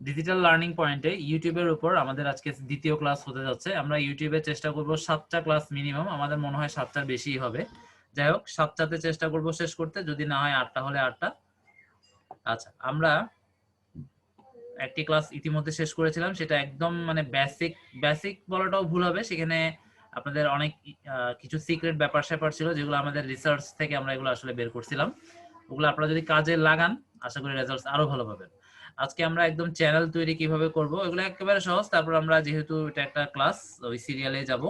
Digital learning পয়েন্টে ইউটিউবের উপর আমাদের আজকে দ্বিতীয় ক্লাস হতে যাচ্ছে। আমরা ইউটিউবে চেষ্টা করব 7টা ক্লাস মিনিমাম, আমাদের মনে হয় 7টার বেশিই হবে। যাই হোক 7টাতে চেষ্টা করব শেষ করতে, যদি না হয় 8টা হলে 8টা। আচ্ছা, আমরা একটি ক্লাস ইতিমধ্যে শেষ করেছিলাম, সেটা একদম মানে বেসিক বেসিক বলাটাও ভুল হবে, সেখানে আপনাদের অনেক কিছু সিক্রেট ব্যাপার স্যাপার ছিল যেগুলো আমাদের রিসার্চ থেকে আমরা এগুলো আসলে বের করছিলাম। ওগুলো আপনারা যদি কাজে লাগান আশা করি রেজাল্টস আরো ভালো পাবেন। আজকে আমরা একদম চ্যানেল তৈরি কিভাবে করব এগুলো একেবারে সহজ। তারপর আমরা যেহেতু এটা একটা ক্লাস, ওই সিরিয়ালে যাব।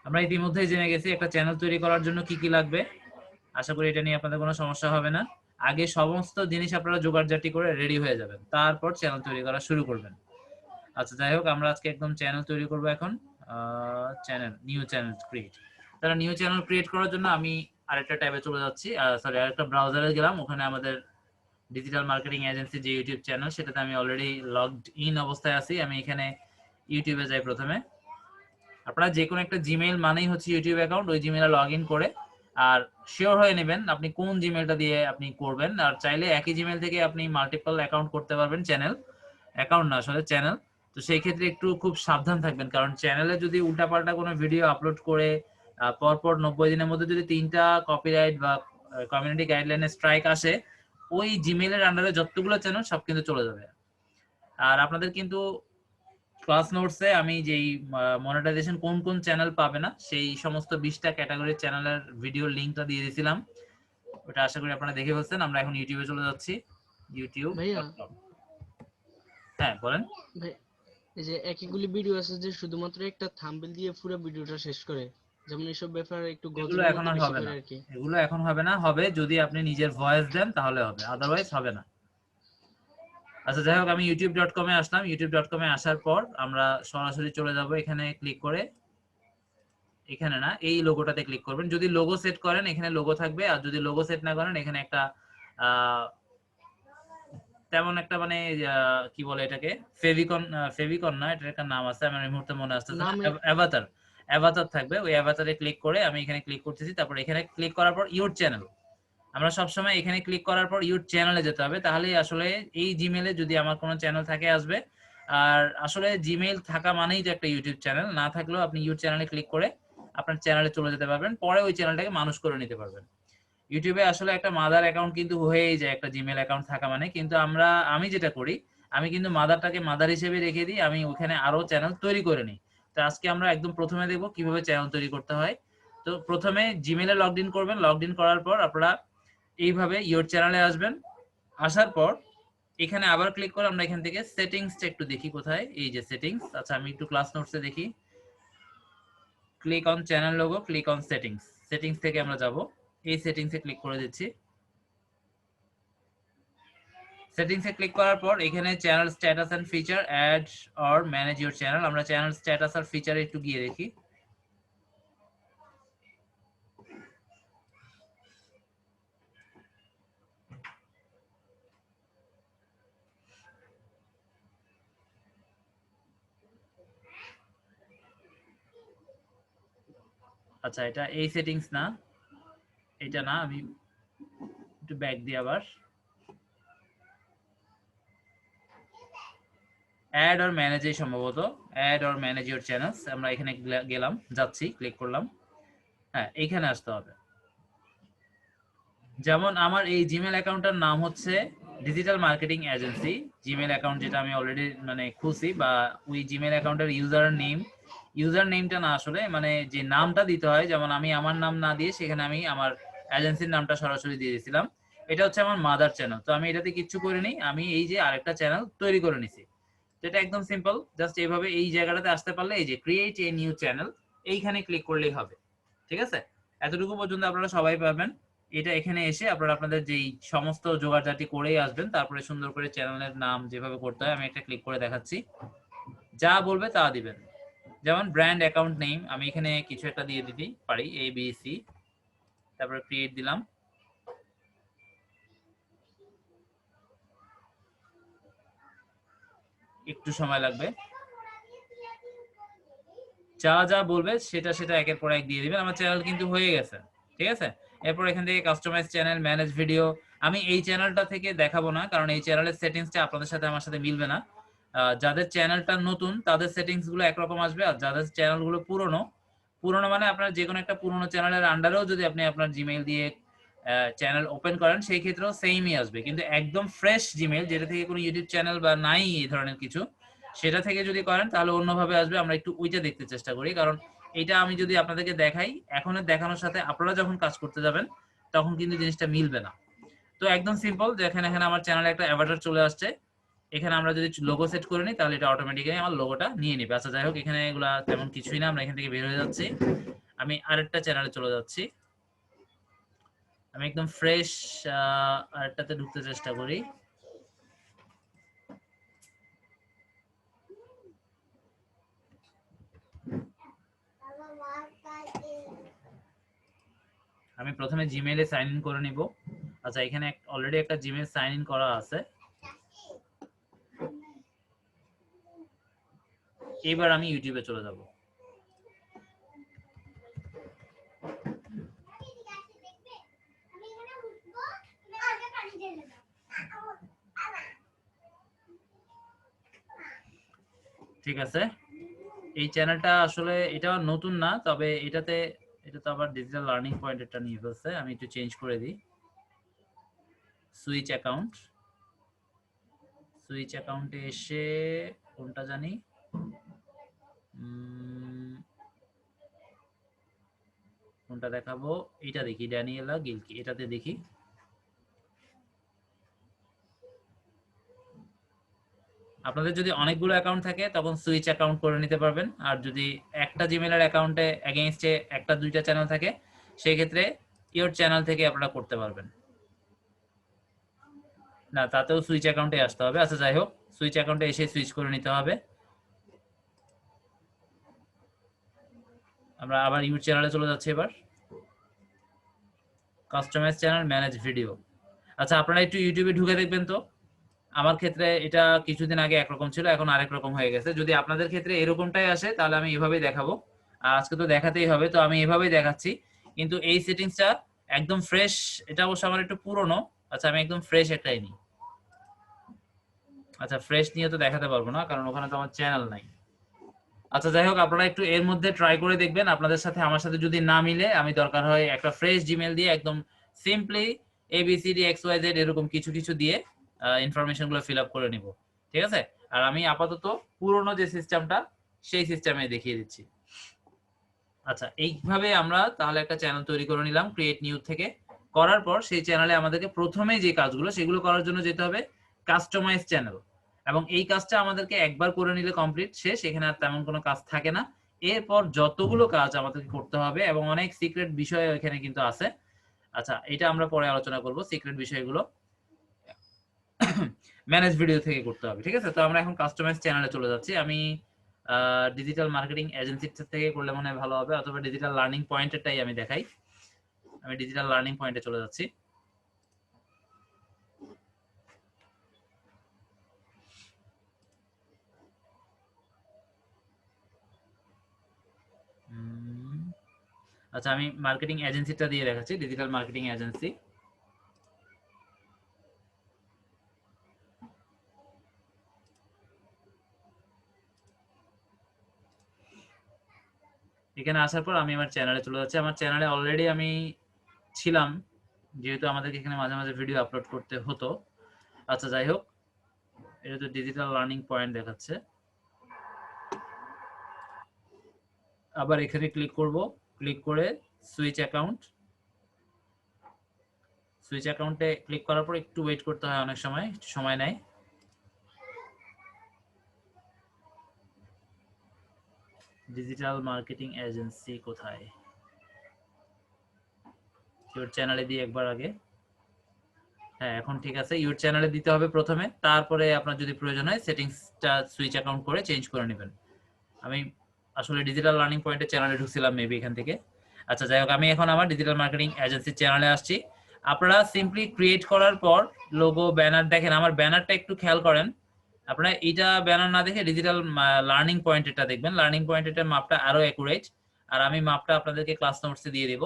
আমরা ইতিমধ্যেই জেনে গেছি একটা চ্যানেল তৈরি করার জন্য কি কি লাগবে। আশা করি এটা নিয়ে আপনাদের কোনো সমস্যা হবে না। আগে সমস্ত জিনিস আপনারা জোগাড়জাটি করে রেডি হয়ে যাবেন, তারপর চ্যানেল তৈরি করা শুরু করবেন। আচ্ছা, যাই হোক আমরা আজকে একদম চ্যানেল তৈরি করব এখন। Channel, new channel create. তাহলে নিউ চ্যানেল ক্রিয়েট করার জন্য আমি আরেকটা ট্যাবে চলে যাচ্ছি, সরি আরেকটা ব্রাউজারে গেলাম। ওখানে আমাদের ডিজিটাল মার্কেটিং এজেন্সি যে ইউটিউব চ্যানেল, সেটাতে আমি অলরেডি লগড ইন অবস্থায় আছি। আমি এখানে ইউটিউবে যাই প্রথমে। আপনারা যে কোনো একটা জিমেইল মানেই হচ্ছে ইউটিউব অ্যাকাউন্ট, ওই জিমেইলে লগ ইন করে আর শিওর হয়ে নেবেন আপনি কোন জিমেইলটা দিয়ে আপনি করবেন। আর চাইলে একই জিমেইল থেকে আপনি মাল্টিপল অ্যাকাউন্ট করতে পারবেন, চ্যানেল অ্যাকাউন্ট না আসলে চ্যানেল। তো সেই ক্ষেত্রে একটু খুব সাবধান থাকবেন, কারণ চ্যানেলে যদি উল্টাপাল্টা কোনো ভিডিও আপলোড করে পরপর 90 দিনের মধ্যে যদি 3টা কপিরাইট বা কমিউনিটি গাইডলাইনে স্ট্রাইক আসে, ওই জিমেইলের আন্ডারে যতগুলো চ্যানেল সব কিন্তু চলে যাবে। আর আপনাদের কিন্তু ক্লাস নোটসে আমি যেই মনিটাইজেশন কোন কোন চ্যানেল পাবে না সেই সমস্ত 20টা ক্যাটাগরির চ্যানেলের ভিডিওর লিঙ্কটা দিয়ে দিয়েছিলাম। ওটা আশা করি আপনারা দেখে ফেলছেন। আমরা এখন ইউটিউবে চলে যাচ্ছি, ভাইয়া youtube.com। হ্যাঁ বলেন। ভাই, এই যে একইগুলি ভিডিও আছে যে শুধুমাত্র একটা থাম্বনেল দিয়ে পুরো ভিডিওটা শেষ করে, যেমন এইসব ব্যাপারে একটু এগুলো গজলের এখন মধ্যে আর বেশি হবে করে না, আর কি। এগুলো এখন হবে না। হবে যদি আপনি নিজের ভয়েস দেন তাহলে হবে, আদারওয়াইজ হবে না। আচ্ছা, যাই হোক আমি youtube.com এ আসলাম। youtube.com এ আসার পর আমরা সরাসরি চলে যাব, এখানে ক্লিক করে, এখানে না এই লোগোটাতে ক্লিক করবেন। যদি লোগো সেট করেন এখানে লোগো থাকবে, আর যদি লোগো সেট না করেন এখানে একটা তেমন একটা মানে কি বলে এটাকে, ফেভিকন, ফেভিকন না, এটার একটা নাম আছে, আমার এই মুহূর্তে মনে আসতেছে না। নামে অ্যাভাটার, অ্যাভাটার থাকবে। ওই অ্যাভাটারে ক্লিক করে আমি এখানে ক্লিক করতেছি। তারপর এখানে ক্লিক করার পর ইউর চ্যানেল, আমরা সবসময় এখানে ক্লিক করার পর ইউর চ্যানেলে যেতে হবে, তাহলেই আসলে এই জিমেলে যদি আমার কোনো চ্যানেল থাকে আসবে। আর আসলে জিমেইল থাকা মানেই তো একটা ইউটিউব চ্যানেল, না থাকলেও আপনি ইউর চ্যানেলে ক্লিক করে আপনার চ্যানেলে চলে যেতে পারবেন, পরে ওই চ্যানেলটাকে মানুষ করে নিতে পারবেন। ইউটিউবে আসলে একটা মাদার অ্যাকাউন্ট কিন্তু হয়েই যায় একটা জিমেল অ্যাকাউন্ট থাকা মানে, কিন্তু আমি যেটা করি, আমি কিন্তু মাদারটাকে মাদার হিসেবে রেখে দিই, আমি ওখানে আরো চ্যানেল তৈরি করে নিই। তো আজকে আমরা একদম প্রথমে দেখবো কিভাবে চ্যানেল তৈরি করতে হয়। তো প্রথমে জিমেলে লগ ইন করবেন, লগ ইন করার পর আপনারা এইভাবে ইওর চ্যানেলে আসবেন। আসার পর এখানে আবার ক্লিক করে আমরা এখান থেকে সেটিংসটা একটু দেখি কোথায়, এই যে সেটিংস। আচ্ছা আমি একটু ক্লাস নোটসে দেখি, click on channel logo, click on settings. Settings থেকে আমরা যাব, এই সেটিংসে ক্লিক করে দিচ্ছি। সেটিংসে ক্লিক করার পর এখানে channel status and feature, add or manage your channel. আমরা চ্যানেল স্ট্যাটাস আর ফিচারে একটু গিয়ে দেখি। আচ্ছা এটা এই সেটিংস না, এটা না, আমি একটু ব্যাক দিই আবার। অ্যাড অর ম্যানেজে সম্ভবত, add or manage your channels. আমরা এখানে গেলাম, যাচ্ছি, ক্লিক করলাম। হ্যাঁ এইখানে আসতে হবে। যেমন আমার এই জিমেল অ্যাকাউন্টটার নাম হচ্ছে digital marketing agency. Gmail account যেটা আমি অলরেডি মানে খুলছি, বা ওই জিমেল অ্যাকাউন্টের ইউজার নেমটা না, আসলে মানে যে নামটা দিতে হয়, যেমন আমি আমার নাম না দিয়ে সেখানে আমি আমার এজেন্সির নামটা সরাসরি দিয়ে দিয়েছিলাম। এটা হচ্ছে আমার মাদার চ্যানেল, তো আমি এটাতে কিচ্ছু করিনি, আমি এই যে আরেকটা চ্যানেল তৈরি করে নিছি। তো এটা একদম সিম্পল, জাস্ট এইভাবে এই জায়গাটাতে আসতে পারলে এই যে ক্রিয়েট এ নিউ চ্যানেল, এইখানে ক্লিক করলেই হবে। ঠিক আছে, এতটুকু পর্যন্ত আপনারা সবাই পাবেন। এটা এখানে এসে আপনারা আপনাদের যেই সমস্ত জোগাড়জাটি করেই আসবেন, তারপরে সুন্দর করে চ্যানেলের নাম যেভাবে করতে হয় আমি একটা ক্লিক করে দেখাচ্ছি, যা বলবে তা দিবেন। যেমন ব্র্যান্ড অ্যাকাউন্ট নেম আমি এখানে কিছু একটা দিয়ে দিতে পারি, ABC, তারপরে ক্রিয়েট দিলাম। একটু সময় লাগবে। যা যা বলবে সেটা সেটা একের পর এক দিয়ে দিবেন। আমার চ্যানেল কিন্তু হয়ে গেছে, ঠিক আছে। এরপর এখান থেকে কাস্টমাইজ চ্যানেল, ম্যানেজ ভিডিও। আমি এই চ্যানেলটা থেকে দেখাবো না, কারণ এই চ্যানেলের সেটিংসটা আপনাদের সাথে আমার সাথে মিলবে না। যাদের চ্যানেলটা নতুন তাদের সেটিংস গুলো একরকম আসবে, আর যাদের চ্যানেল গুলো পুরনো, পুরনো মানে আপনার যে কোনো একটা পুরনো চ্যানেলের আন্ডারেও যদি আপনি আপনার জিমেইল দিয়ে চ্যানেল ওপেন করেন সেই ক্ষেত্রেও সেমই আসবে। কিন্তু একদম ফ্রেশ জিমেইল, যেটা থেকে কোনো ইউটিউব চ্যানেল বা নাই এই ধরনের কিছু, সেটা থেকে যদি করেন তাহলে অন্যভাবে আসবে। আমরা একটু ওইটা দেখতে চেষ্টা করি, কারণ এটা আমি যদি আপনাদেরকে দেখাই এখনের দেখানোর সাথে আপনারা যখন কাজ করতে যাবেন তখন কিন্তু জিনিসটা মিলবে না। তো একদম সিম্পল, দেখেন এখানে আমার চ্যানেলে একটা অ্যাভাটার চলে আসছে। এখানে আমরা যদি লোগো সেট করে নিই তাহলে এটা অটোমেটিক্যালি আমার লোগোটা নিয়ে নেবে। আচ্ছা যাই হোক, এখানে এগুলা তেমন কিছুই না, আমরা এখান থেকে বের হয়ে যাচ্ছি। আমি আরেকটা চ্যানেলে চলে যাচ্ছি। আমি একদম ফ্রেশ আরেকটাতে ঢুকতে চেষ্টা করি। আমি প্রথমে জিমেইলে সাইন ইন করে নিব। আচ্ছা, এখানে অলরেডি একটা জিমেইল সাইন ইন করা আছে। এবার আমি ইউটিউবে চলে যাব। ঠিক আছে, এই চ্যানেলটা আসলে এটা নতুন না, তবে এটা তো আবার ডিজিটাল লার্নিং পয়েন্ট এটা নিয়ে ফেলছে। আমি একটু চেঞ্জ করে দিই। সুইচ অ্যাকাউন্টে এসে কোনটা জানি, কোনটা দেখাবো, এটা দেখি, ড্যানিয়েলা গিলকি, এটাতে দেখি। আপনাদের যদি অনেকগুলো অ্যাকাউন্ট থাকে তখন সুইচ অ্যাকাউন্ট করে নিতে পারবেন, আর যদি একটা জিমেইলের অ্যাকাউন্টে এগেইনস্টে একটা দুইটা চ্যানেল থাকে সেই ক্ষেত্রে ইওর চ্যানেল থেকে আপনারা করতে পারবেন। না, তাতেও সুইচ অ্যাকাউন্টে আসতে হবে। আচ্ছা যাই হোক, সুইচ অ্যাকাউন্টে এসে সুইচ করে নিতে হবে। আমরা আবার ইউর চ্যানেলে চলে যাচ্ছি। এবার কাস্টমাইজ চ্যানেল, ম্যানেজ ভিডিও। আচ্ছা, আপনারা একটু ইউটিউবে ঢুকে দেখবেন তো। আমার ক্ষেত্রে এটা কিছুদিন আগে একরকম ছিল, এখন আরেক রকম হয়ে গেছে। যদি আপনাদের ক্ষেত্রে এরকমটাই আসে তাহলে আমি এভাবেই দেখাবো। আজকে তো দেখাতেই হবে, তো আমি এভাবেই দেখাচ্ছি। কিন্তু এই সেটিংসটা একদম ফ্রেশ। এটা অবশ্য আমার একটু পুরনো। আচ্ছা, আমি একদম ফ্রেশ একটাই নিই। আচ্ছা, ফ্রেশ নিয়ে তো দেখাতে পারবো না, কারণ ওখানে তো আমার চ্যানেল নাই। আচ্ছা যাই হোক, আপনারা একটু এর মধ্যে ট্রাই করে দেখবেন। আপনাদের সাথে আমার সাথে যদি না মিলে আমি দরকার হয় একটা ফ্রেশ জিমেল দিয়ে একদম সিম্পলি ABCD XYZ এরকম কিছু কিছু দিয়ে ইনফরমেশন গুলো ফিল আপ করে নিব, ঠিক আছে। আর আমি আপাতত পুরোনো যে সিস্টেমটা সেই সিস্টেমে দেখিয়ে দিচ্ছি। আচ্ছা, এইভাবে আমরা তাহলে একটা চ্যানেল তৈরি করে নিলাম ক্রিয়েট নিউ থেকে। করার পর সেই চ্যানেলে আমাদেরকে প্রথমে যে কাজগুলো সেগুলো করার জন্য যেতে হবে কাস্টমাইজ চ্যানেল, এবং এই কাজটা আমাদেরকে একবার করে নিলে কমপ্লিট শেষ। এখানে আর তেমন কোনো কাজ থাকে না। এরপর যতগুলো কাজ আমাদেরকে করতে হবে, এবং অনেক সিক্রেট বিষয় এখানে কিন্তু আছে। আচ্ছা, এটা আমরা পরে আলোচনা করব সিক্রেট বিষয়গুলো। ম্যানেজ ভিডিও থেকে করতে হবে, ঠিক আছে। তো আমরা এখন কাস্টমাইজ চ্যানেলে চলে যাচ্ছি। আমি ডিজিটাল মার্কেটিং এজেন্সি থেকে করলে মনে হয় ভালো হবে, অথবা ডিজিটাল লার্নিং পয়েন্টেরটাই আমি দেখাই। আমি ডিজিটাল লার্নিং পয়েন্টে চলে যাচ্ছি। আচ্ছা, আমি মার্কেটিং এজেন্সিটা দিয়ে দেখাচ্ছি, ডিজিটাল মার্কেটিং এজেন্সি। এখানে আসার পর আমি আমার চ্যানেলে চলে যাচ্ছি। আমার চ্যানেলে অলরেডি আমি ছিলাম, যেহেতু আমাদেরকে এখানে মাঝে মাঝে ভিডিও আপলোড করতে হতো। আচ্ছা যাই হোক, এটা তো ডিজিটাল লার্নিং পয়েন্ট দেখাচ্ছে। আবার এখানে ক্লিক করব, ক্লিক করে সুইচ অ্যাকাউন্টে ক্লিক করার পর একটু ওয়েট করতে হয়, অনেক সময় একটু সময় নেয়। ডিজিটাল মার্কেটিং এজেন্সি কোথায়? ইউর চ্যানেলে দিয়ে একবার আগে। হ্যাঁ, এখন ঠিক আছে। ইউর চ্যানেলে দিতে হবে প্রথমে, তারপরে আপনার যদি প্রয়োজন হয় সেটিংসটা সুইচ অ্যাকাউন্ট করে চেঞ্জ করে নেবেন। আমি আসলে ডিজিটাল লার্নিং পয়েন্টের চ্যানেলে ঢুকছিলাম মেবি এখান থেকে। আচ্ছা যাই হোক, আমি এখন আমার ডিজিটাল মার্কেটিং এজেন্সির চ্যানেলে আসছি। আপনারা সিম্পলি ক্রিয়েট করার পর লোগো, ব্যানার, দেখেন আমার ব্যানারটা একটু খেয়াল করেন। আপনারা এটা ব্যানার না দেখে ডিজিটাল লার্নিং পয়েন্টেরটা দেখবেন। লার্নিং পয়েন্টের মাপটা আরো অ্যাকুরেট, আর আমি মাপটা আপনাদেরকে ক্লাস নোটসে দিয়ে দিব।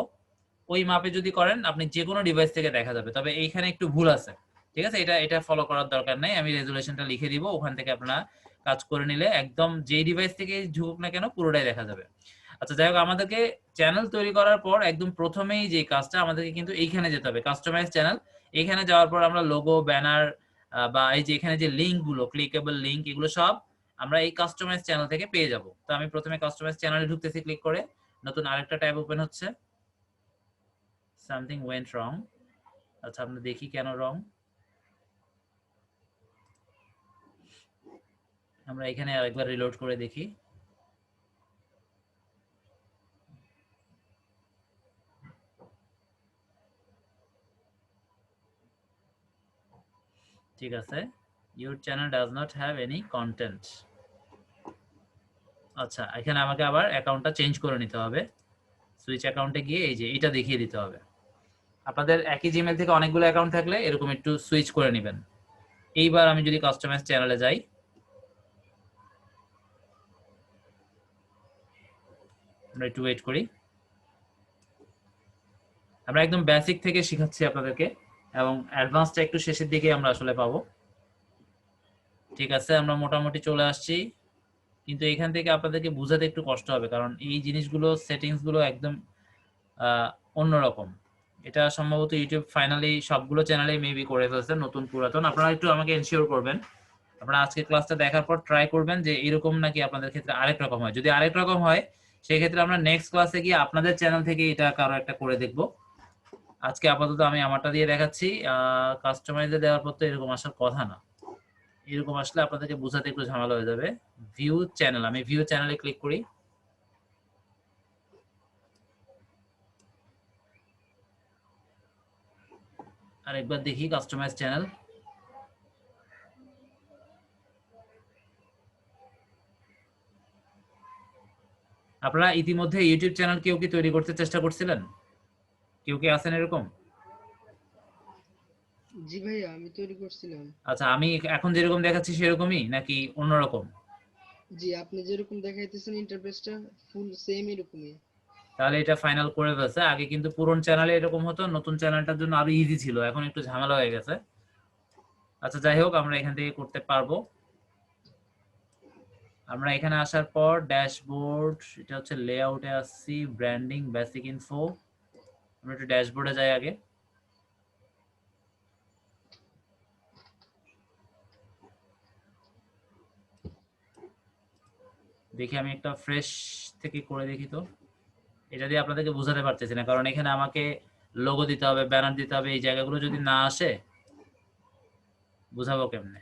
ওই মাপে যদি করেন আপনি যে কোনো ডিভাইস থেকে দেখা যাবে, তবে এইখানে একটু ভুল আছে, ঠিক আছে? এটা এটা ফলো করার দরকার নেই, আমি রেজুলেশনটা লিখে দিব, ওখান থেকে আপনারা কাজ করে নিলে একদম যেই ডিভাইস থেকে ঝুঁকুক না কেন পুরোটাই দেখা যাবে। আচ্ছা যাই হোক, আমাদেরকে চ্যানেল তৈরি করার পর একদম প্রথমেই যে কাজটা, আমাদেরকে কিন্তু এইখানে যেতে হবে, কাস্টমাইজ চ্যানেল। এইখানে যাওয়ার পর আমরা লোগো, ব্যানার বা এই যে এখানে যে লিঙ্ক গুলো, ক্লিকেবল লিঙ্ক, এগুলো সব আমরা এই কাস্টমাইজ চ্যানেল থেকে পেয়ে যাব। তো আমি প্রথমে কাস্টমাইজ চ্যানেলে ঢুকতেছি, ক্লিক করে নতুন আরেকটা ট্যাব ওপেন হচ্ছে। সামথিং ওয়েন্ট রং। আচ্ছা আমরা দেখি কেন রং। আমরা এখানে আরেকবার রিলোড করে দেখি। ঠিক আছে, your channel does not have any content. আচ্ছা এখানে আমাকে আবার অ্যাকাউন্টটা চেঞ্জ করে নিতে হবে। সুইচ অ্যাকাউন্টে গিয়ে এই যে এটা দেখিয়ে দিতে হবে। আপনাদের একই জিমেল থেকে অনেকগুলো অ্যাকাউন্ট থাকলে এরকম একটু সুইচ করে নেবেন। এইবার আমি যদি কাস্টমাইজ চ্যানেলে যাই, আমরা একটু ওয়েট করি। আমরা একদম বেসিক থেকে শেখাচ্ছি আপনাদেরকে, এবং অ্যাডভান্সটা একটু শেষের দিকে আমরা আসলে পাবো। ঠিক আছে, আমরা মোটামুটি চলে আসছি, কিন্তু এখান থেকে আপনাদেরকে বোঝাতে একটু কষ্ট হবে, কারণ এই জিনিসগুলো সেটিংস গুলো একদম অন্যরকম। এটা সম্ভবত ইউটিউব ফাইনালি সবগুলো চ্যানেলে মেবি করে ফেলছে, নতুন পুরাতন। আপনারা একটু আমাকে এনশিওর করবেন, আপনারা আজকে ক্লাসটা দেখার পর ট্রাই করবেন যে এরকম নাকি আপনাদের ক্ষেত্রে আরেক রকম হয়। যদি আরেক রকম হয় সেই ক্ষেত্রে আমরা নেক্সট ক্লাসে গিয়ে আপনাদের চ্যানেল থেকে এটা কারো একটা করে দেখব। আজকে আপাতত আমি আমারটা দিয়ে দেখাচ্ছি। কাস্টমাইজে দেওয়ার পর তো এরকম আসার কথা না, এরকম আসলে আপনাদেরকে বোঝাতে একটু ঝামেলা হয়ে যাবে। ভিউ চ্যানেল, আমি ভিউ চ্যানেলে ক্লিক করি। আরেকবার দেখি কাস্টমাইজ চ্যানেল। আপনারা ইতিমধ্যে ইউটিউব চ্যানেল কেউ কি তৈরি করতে চেষ্টা করছিলেন? কেউ কি আছেন এরকম? জি ভাইয়া, আমি তৈরি করছিলাম। আচ্ছা আমি এখন যেরকম দেখাচ্ছি সেরকমই নাকি অন্যরকম? জি, আপনি যেরকম দেখাইতেছেন ইন্টারফেসটা ফুল সেম এরকমই। তাহলে এটা ফাইনাল করে ফেলছে। আগে কিন্তু পুরনো চ্যানেলে এরকম হতো, নতুন চ্যানেলটার জন্য আরো ইজি ছিল, এখন একটু ঝামেলা হয়ে গেছে। আচ্ছা যাই হোক, আমরা এখান থেকে করতে পারবো। আমরা এখানে আসার পর ড্যাশবোর্ড, এটা হচ্ছে লেআউটে আসছি, ব্র্যান্ডিং, বেসিক ইনফো। আমরা একটু ড্যাশবোর্ডে যাই আগে। দেখি আমি একটা ফ্রেশ থেকে করে দেখি। তো এটা দিয়ে আপনাদেরকে বোঝাতে পারতেছি না, কারণ এখানে আমাকে লোগো দিতে হবে, ব্যানার দিতে হবে, এই জায়গাগুলো যদি না আসে বুঝাবো কেমনে?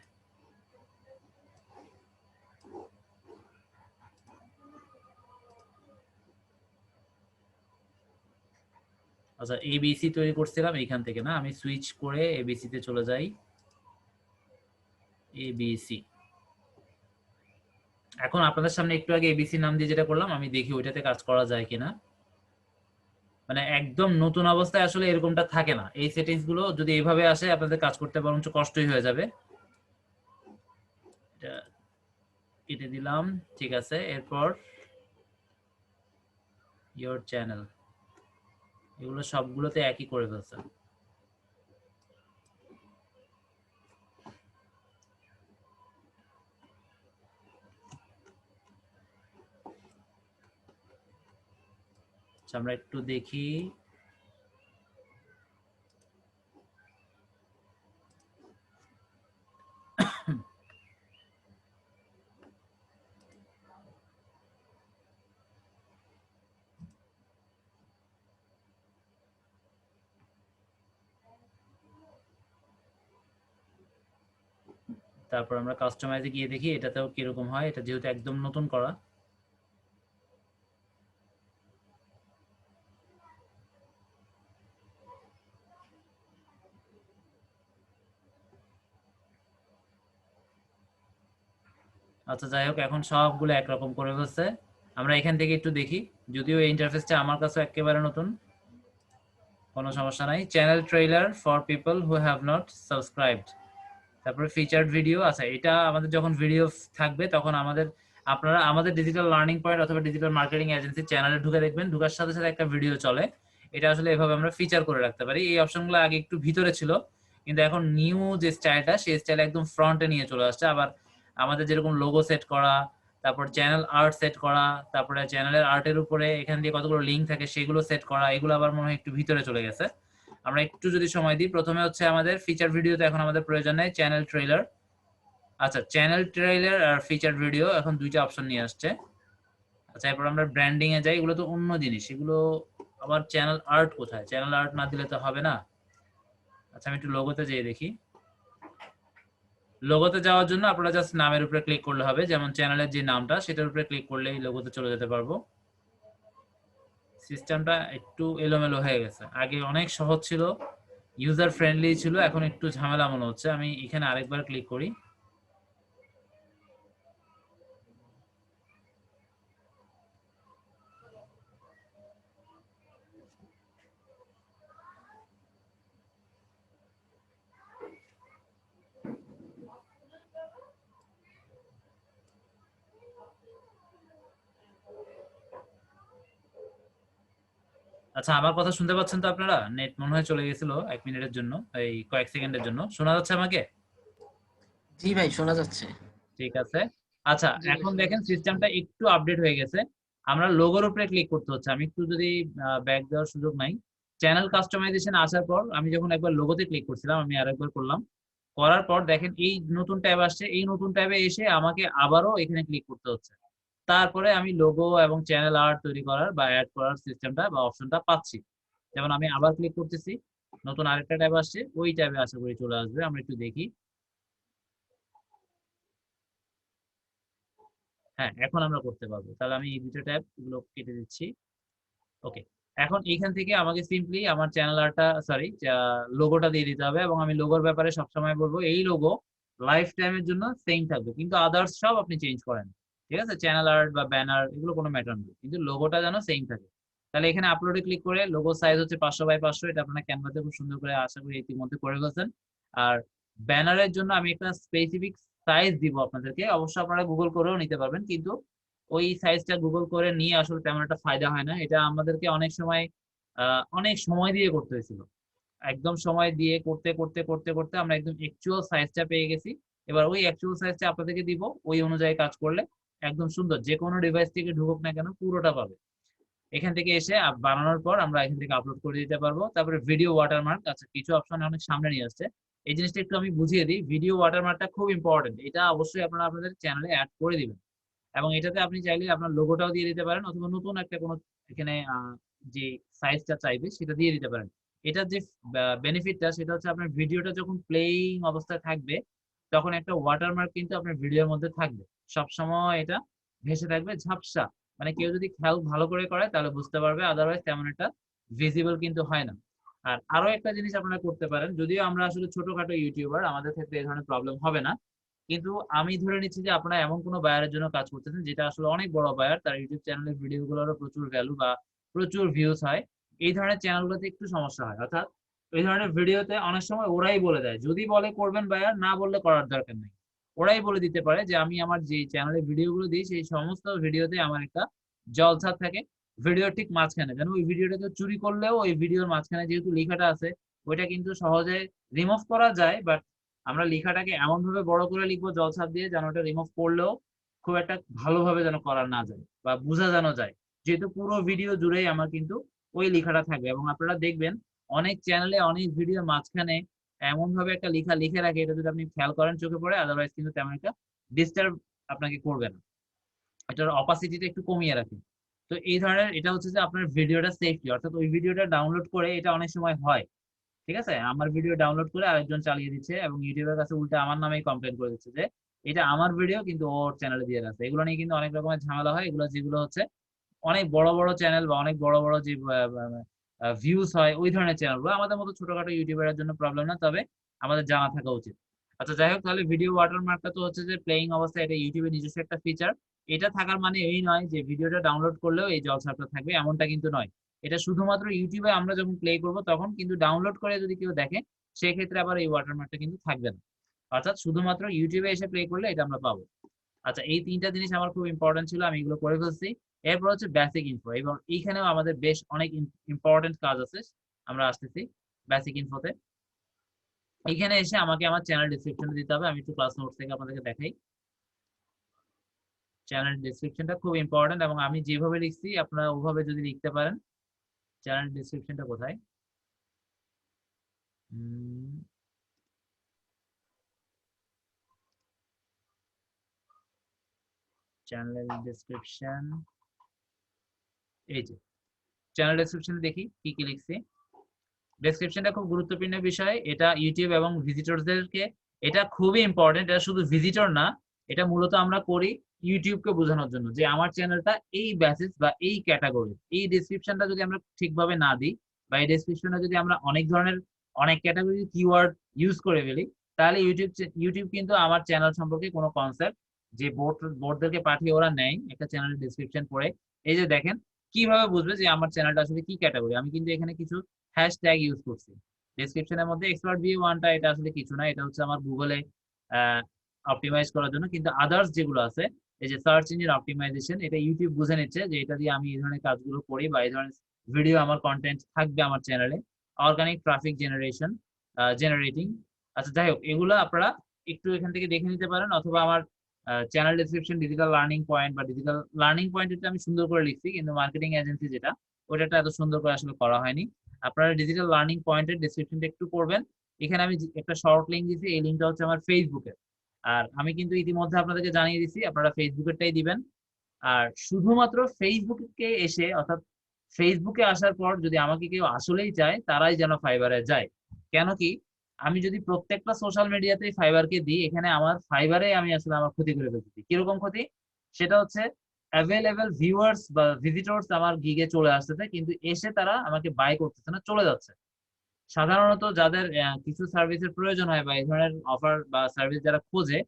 আচ্ছা এবিসি তৈরি করছিলাম এইখান থেকে, না আমি সুইচ করে এবিসি তে চলে যাই। এবিসি, এখন আপনাদের সামনে একটু আগে এবিসি নাম দিয়ে যেটা করলাম, আমি দেখি ওইটাতে কাজ করা যায় কিনা। মানে একদম নতুন অবস্থায় আসলে এরকমটা থাকে না, এই সেটিংস গুলো যদি এইভাবে আসে আপনাদের কাজ করতে বরঞ্চ কষ্টই হয়ে যাবে। এটা কেটে দিলাম, ঠিক আছে। এরপর ইয়োর চ্যানেল, এগুলো সবগুলোতে একই করে ফেলছে। আচ্ছা, আমরা একটু দেখি। তারপর আমরা কাস্টমাইজে গিয়ে দেখি এটাতেও কিরকম হয়, এটা যেহেতু একদম নতুন করা। আচ্ছা যাই হোক, এখন সবগুলো একরকম করে ফেলছে। আমরা এখান থেকে একটু দেখি, যদিও এই ইন্টারফেসটা আমার কাছে একেবারে নতুন, কোনো সমস্যা নাই। Channel trailer for people who have not subscribed, তারপরে ফিচার্ড ভিডিও। আচ্ছা, এটা আমাদের যখন ভিডিও থাকবে তখন আপনারা আমাদের ডিজিটাল লার্নিং পয়েন্ট অথবা ডিজিটাল মার্কেটিং এজেন্সি চ্যানেলে ঢুকে দেখবেন, ঢুকার সাথে সাথে একটা ভিডিও চলে। এটা আসলে এভাবে আমরা ফিচার করে রাখতে পারি। এই অপশনগুলো আগে একটু ভিতরে ছিল, কিন্তু এখন নিউ যে স্টাইলটা সেই স্টাইল একদম ফ্রন্টে নিয়ে চলে আসছে। আবার আমাদের যেরকম লোগো সেট করা, তারপর চ্যানেল আর্ট সেট করা, তারপরে চ্যানেলের আর্টের উপরে এখান দিয়ে কতগুলো লিঙ্ক থাকে সেগুলো সেট করা, এগুলো আবার মনে হয় একটু ভিতরে চলে গেছে। আমরা একটু যদি সময় দিই, প্রথমে হচ্ছে আমাদের ফিচার ভিডিওতে এখন আমাদের প্রয়োজন নেই, চ্যানেল ট্রেলার। আচ্ছা, চ্যানেল ট্রেলার আর ফিচার ভিডিও এখন দুইটা অপশন নিয়ে আসছে। আচ্ছা, এরপর আমরা ব্র্যান্ডিং এ যাই, এগুলো তো অন্য জিনিস, এগুলো আবার চ্যানেল আর্ট কোথায়? চ্যানেল আর্ট না দিলে তো হবে না। আচ্ছা, আমি একটু লোগোতে যেয়ে দেখি। লোগোতে যাওয়ার জন্য আপনারা জাস্ট নামের উপরে ক্লিক করলে হবে, যেমন চ্যানেলের যে নামটা সেটার উপরে ক্লিক করলেই লোগোতে চলে যেতে পারবো। সিস্টেমটা একটু এলোমেলো হয়ে গেছে, আগে অনেক সহজ ছিল, ইউজার ফ্রেন্ডলি ছিল, এখন একটু ঝামেলা মনে হচ্ছে। আমি এখানে আরেকবার ক্লিক করি। আচ্ছা, আমার কথা শুনতে পাচ্ছেন তো আপনারা? নেট মনে হয় চলে গেছিল 1 মিনিটের জন্য, এই কয়েক সেকেন্ডের জন্য। শোনা যাচ্ছে আমাকে? জি ভাই, শোনা যাচ্ছে। ঠিক আছে। আচ্ছা, জি ভাই, এখন শোনা দেখেন যাচ্ছে। সিস্টেমটা একটু আপডেট হয়ে গেছে। আমরা লোগোর উপরে ক্লিক করতে হচ্ছে। আমি একটু যদি ব্যাক দেওয়ার সুযোগ নাই, চ্যানেল কাস্টমাইজেশন আসার পর আমি যখন একবার লোগোতে ক্লিক করছিলাম, আমি আরেকবার করলাম, করার পর দেখেন এই নতুন ট্যাব আসছে। এই নতুন ট্যাবে এসে আমাকে আবারও এখানে ক্লিক করতে হচ্ছে। তারপরে আমি লোগো এবং চ্যানেল আর্ট তৈরি করার বা অ্যাড করার সিস্টেমটা বা অপশনটা পাচ্ছি। যেমন আমি আবার ক্লিক করতেছি, নতুন আরেকটা ট্যাব আসছে, ওই ট্যাবে আশা করি চলে আসবে। আমরা একটু দেখি। হ্যাঁ, এখন আমরা করতে পারবো। তাহলে আমি এই দুটো ট্যাব এগুলো কেটে দিচ্ছি। ওকে। এখন এইখান থেকে আমাকে সিম্পলি আমার চ্যানেল আর্টটা, সরি, লোগোটা দিয়ে দিতে হবে, এবং আমি লোগোর ব্যাপারে সবসময় বলবো এই লোগো লাইফ টাইমের জন্য সেম থাকবে, কিন্তু আদার্স সব আপনি চেঞ্জ করেন। ঠিক আছে? চ্যানেল আর্ট বা ব্যানার এগুলো কোনো ম্যাটার নেই, কিন্তু লোগোটা যেন সেম থাকে। তাহলে এখানে আপলোডে ক্লিক করে লোগো সাইজ হচ্ছে 500 বাই 500, এটা আপনারা ক্যানভাতে খুব সুন্দর করে আশা করি ইতিমধ্যে করে ফেলছেন। আর ব্যানারের জন্য আমি একটা স্পেসিফিক সাইজ দিব আপনাদেরকে, অবশ্য আপনারা গুগল করেও নিতে পারবেন, কিন্তু ওই সাইজটা গুগল করে নিয়ে আসলে তেমন একটা ফায়দা হয় না। এটা আমাদেরকে অনেক সময় অনেক সময় দিয়ে করতে হয়েছিল। একদম সময় দিয়ে করতে করতে করতে করতে আমরা একদম অ্যাকচুয়াল সাইজটা পেয়ে গেছি। এবার ওই অ্যাকচুয়াল সাইজটা আপনাদেরকে দিব, ওই অনুযায়ী কাজ করলে একদম সুন্দর যে কোনো ডিভাইস থেকে ঢুকুক না কেন পুরোটা পাবে। এখান থেকে এসে বানানোর পর আমরা এখান থেকে আপলোড করে দিতে পারবো। তারপরে ভিডিও ওয়াটারমার্ক, আচ্ছা কিছু অপশন অনেক সামনে নিয়ে আসছে, এই জিনিসটা একটু আমি বুঝিয়ে দিই। ভিডিও ওয়াটারমার্কটা খুব ইম্পর্টেন্ট, এটা অবশ্যই আপনারা আপনাদের চ্যানেলে অ্যাড করে দিবেন, এবং এটাতে আপনি চাইলে আপনার লোগোটাও দিয়ে দিতে পারেন, অথবা নতুন একটা কোনো এখানে যে সাইজটা চাইবে সেটা দিয়ে দিতে পারেন। এটার যে বেনিফিটটা সেটা হচ্ছে আপনার ভিডিওটা যখন প্লেইং অবস্থায় থাকবে তখন একটা ওয়াটারমার্ক কিন্তু আপনার ভিডিওর মধ্যে থাকবে, সবসময় এটা ভেসে থাকবে ঝাপসা। মানে কেউ যদি খেয়াল ভালো করে করে তাহলে বুঝতে পারবে, আদারওয়াইজ তেমন একটা ভিজিবল কিন্তু হয় না। আর আরো একটা জিনিস আপনারা করতে পারেন, যদিও আমরা আসলে ছোটখাটো ইউটিউবার, আমাদের ক্ষেত্রে এই ধরনের প্রবলেম হবে না, কিন্তু আমি ধরে নিচ্ছি যে আপনারা এমন কোনো বায়ারের জন্য কাজ করতেছেন যেটা আসলে অনেক বড় বায়ার, তার ইউটিউব চ্যানেলের ভিডিওগুলোরও প্রচুর ভ্যালু বা প্রচুর ভিউজ হয়। এই ধরনের চ্যানেলগুলোতে একটু সমস্যা হয়, অর্থাৎ এই ধরনের ভিডিওতে অনেক সময় ওরাই বলে দেয়, যদি বলে করবেন বায়ার, না বললে করার দরকার নেই। ওরাই বলে দিতে পারে যে আমি আমার যে চ্যানেলে ভিডিওগুলো দিই সেই সমস্ত ভিডিওতে আমার একটা জলছাপ থাকে ভিডিওর ঠিক মাঝখানে, যেন ওই ভিডিওটাকে চুরি করলেও ওই ভিডিওর মাঝখানে যেহেতু লেখাটা আছে ওইটা কিন্তু সহজে রিমুভ করা যায়, বাট আমরা লেখাটাকে এমন ভাবে বড় করে লিখবো জলছাপ দিয়ে যেন ওটা রিমুভ করলেও খুব একটা ভালোভাবে যেন করা না যায় বা বোঝা যেন যায়, যেহেতু পুরো ভিডিও জুড়েই আমার কিন্তু ওই লেখাটা থাকবে। এবং আপনারা দেখবেন অনেক চ্যানেলে অনেক ভিডিওর মাঝখানে এমন ভাবে একটা লেখা লিখে রাখে, এটা যদি আপনি খেয়াল করেন চোখে পড়ে, আদারওয়াইজ কিন্তু তেমন একটা ডিস্টার্ব আপনাকে করবে না। এটার অপাসিটিটা একটু কমিয়ে রাখে। তো এই ধরনের এটা হচ্ছে যে আপনার ভিডিওটা সেফটি, অর্থাৎ ওই ভিডিওটা ডাউনলোড করে, এটা অনেক সময় হয়, ঠিক আছে, আমার ভিডিও ডাউনলোড করে আরেকজন চালিয়ে দিচ্ছে এবং ইউটিউবের কাছে উল্টে আমার নামেই কমপ্লেন করে দিচ্ছে যে এটা আমার ভিডিও কিন্তু ওর চ্যানেলে দিয়ে রাখছে। এগুলো নিয়ে কিন্তু অনেক রকমের ঝামেলা হয়। এগুলো যেগুলো হচ্ছে অনেক বড় বড় চ্যানেল বা অনেক বড় বড় যে ভিউজ হয় ওই ধরনের চ্যানেলগুলো, আমাদের মতো ছোটখাটো ইউটিউবারের জন্য প্রবলেম না, তবে আমাদের জানা থাকা উচিত। আচ্ছা, যাই হোক, তাহলে ভিডিও ওয়াটারমার্কটা তো হচ্ছে যে প্লেইং অবস্থায় এটা ইউটিউবের নিজস্ব একটা ফিচার। এটা থাকার মানে এই নয় যে ভিডিওটা ডাউনলোড করলেও এই জলছাপটা থাকবে, এমনটা কিন্তু নয়। এটা শুধুমাত্র ইউটিউবে আমরা যখন প্লে করব তখন, কিন্তু ডাউনলোড করে যদি কেউ দেখে সেক্ষেত্রে আবার এই ওয়াটারমার্কটা কিন্তু থাকবে না। অর্থাৎ শুধুমাত্র ইউটিউবে এসে প্লে করলে এটা আমরা পাবো। আচ্ছা, এই 3টা জিনিস আমার খুব ইম্পর্টেন্ট ছিল, আমি এগুলো করে ফেলছি। এরপর হচ্ছে বেসিক ইনফো, এবং এইখানেও আমাদের বেশ অনেক ইম্পর্টেন্ট কাজ আছে। আমরা আসতেছি বেসিক ইনফোতে। এখানে এসে আমাকে আমার চ্যানেল ডেসক্রিপশন দিতে হবে। আমি একটু ক্লাস নোটস থেকে আপনাদেরকে দেখাই। চ্যানেল ডেসক্রিপশনটা খুব ইম্পর্টেন্ট, এবং আমি যেভাবে লিখছি আপনারা ওভাবে যদি লিখতে পারেন। চ্যানেল ডেসক্রিপশনটা কোথায়? চ্যানেল ডেসক্রিপশন, এই যে চ্যানেল ডেসক্রিপশনে দেখি কি কি লিখছি। ডেসক্রিপশনটা খুব গুরুত্বপূর্ণ বিষয়, এটা ইউটিউব এবং ভিজিটরদেরকে, এটা খুবই ইম্পর্টেন্ট। এটা শুধু ভিজিটর না, এটা মূলত আমরা করি ইউটিউবকে বোঝানোর জন্য যে আমার চ্যানেলটা এই বেসিস বা এই ক্যাটাগরি। এই ডেসক্রিপশনটা যদি আমরা ঠিকভাবে না দিই, বা এই ডেসক্রিপশনে যদি আমরা অনেক ধরনের অনেক ক্যাটাগরি কিওয়ার্ড ইউজ করে ফেলি, তাহলে ইউটিউব কিন্তু আমার চ্যানেল সম্পর্কে কোনো কনসেপ্ট যে বোর্ডদেরকে পাঠিয়ে ওরা নেয় একটা চ্যানেলের ডেসক্রিপশন পড়ে, এই যে দেখেন কিভাবে বুঝবে যে আমার চ্যানেলটা আসলে কি ক্যাটাগরি। আমি কিন্তু এখানে কিছু হ্যাশট্যাগ ইউজ করছি ডেসক্রিপশনের মধ্যে। এক্সপার্ট ভিউ ওয়ানটা এটা আসলে কিছু না, এটা হচ্ছে আমার গুগলে অপটিমাইজ করার জন্য। কিন্তু আদার্স যেগুলো আছে, এই যে সার্চ ইঞ্জিন অপটিমাইজেশন, এটা ইউটিউব বুঝে নিচ্ছে যে এটা দিয়ে আমি এই ধরনের কাজগুলো করি, বা এই ধরনের ভিডিও আমার কন্টেন্ট থাকবে আমার চ্যানেলে। Organic traffic generating. আচ্ছা, যাই হোক, এগুলো আপনারা একটু এখান থেকে দেখে নিতে পারেন, অথবা আমার channel description digital learning point, বা ডিজিটাল লার্নিং পয়েন্ট এটা আমি সুন্দর করে লিখছি, কিন্তু মার্কেটিং এজেন্সি যেটা, ওটা এত সুন্দর করে আসলে করা হয়নি। আপনারা ডিজিটাল লার্নিং পয়েন্টের ডেসক্রিপশনটা একটু পড়বেন। এখানে আমি একটা শর্ট লিঙ্ক দিয়েছি, এই লিঙ্কটা হচ্ছে আমার ফেসবুকের। আর আমি কিন্তু ইতিমধ্যে আপনাদেরকে জানিয়ে দিছি আপনারা ফেসবুকেরটাই দিবেন। আর শুধুমাত্র ফেসবুকে এসে, অর্থাৎ ফেসবুকে আসার পর যদি আমাকে কেউ আসলেই চায়, তারাই যেন ফাইবারে যায়। কেন কি, আমি যদি প্রত্যেকটা সোশ্যাল মিডিয়াতে ফাইবারকে দিই, এখানে আমার ফাইবারে আমি আসলে আমার ক্ষতি করে ফেলতেছি। কিরকম ক্ষতি? সেটা হচ্ছে অ্যাভেলেবেল ভিউয়ার্স বা ভিজিটর্স আমার গিগে চলে আসতেছে, কিন্তু এসে তারা আমাকে বাই করতেছে না, চলে যাচ্ছে। সাধারণত যাদের কিছু সার্ভিসের প্রয়োজন হয়, বা এই ধরনের অফার বা সার্ভিস যারা খোঁজে,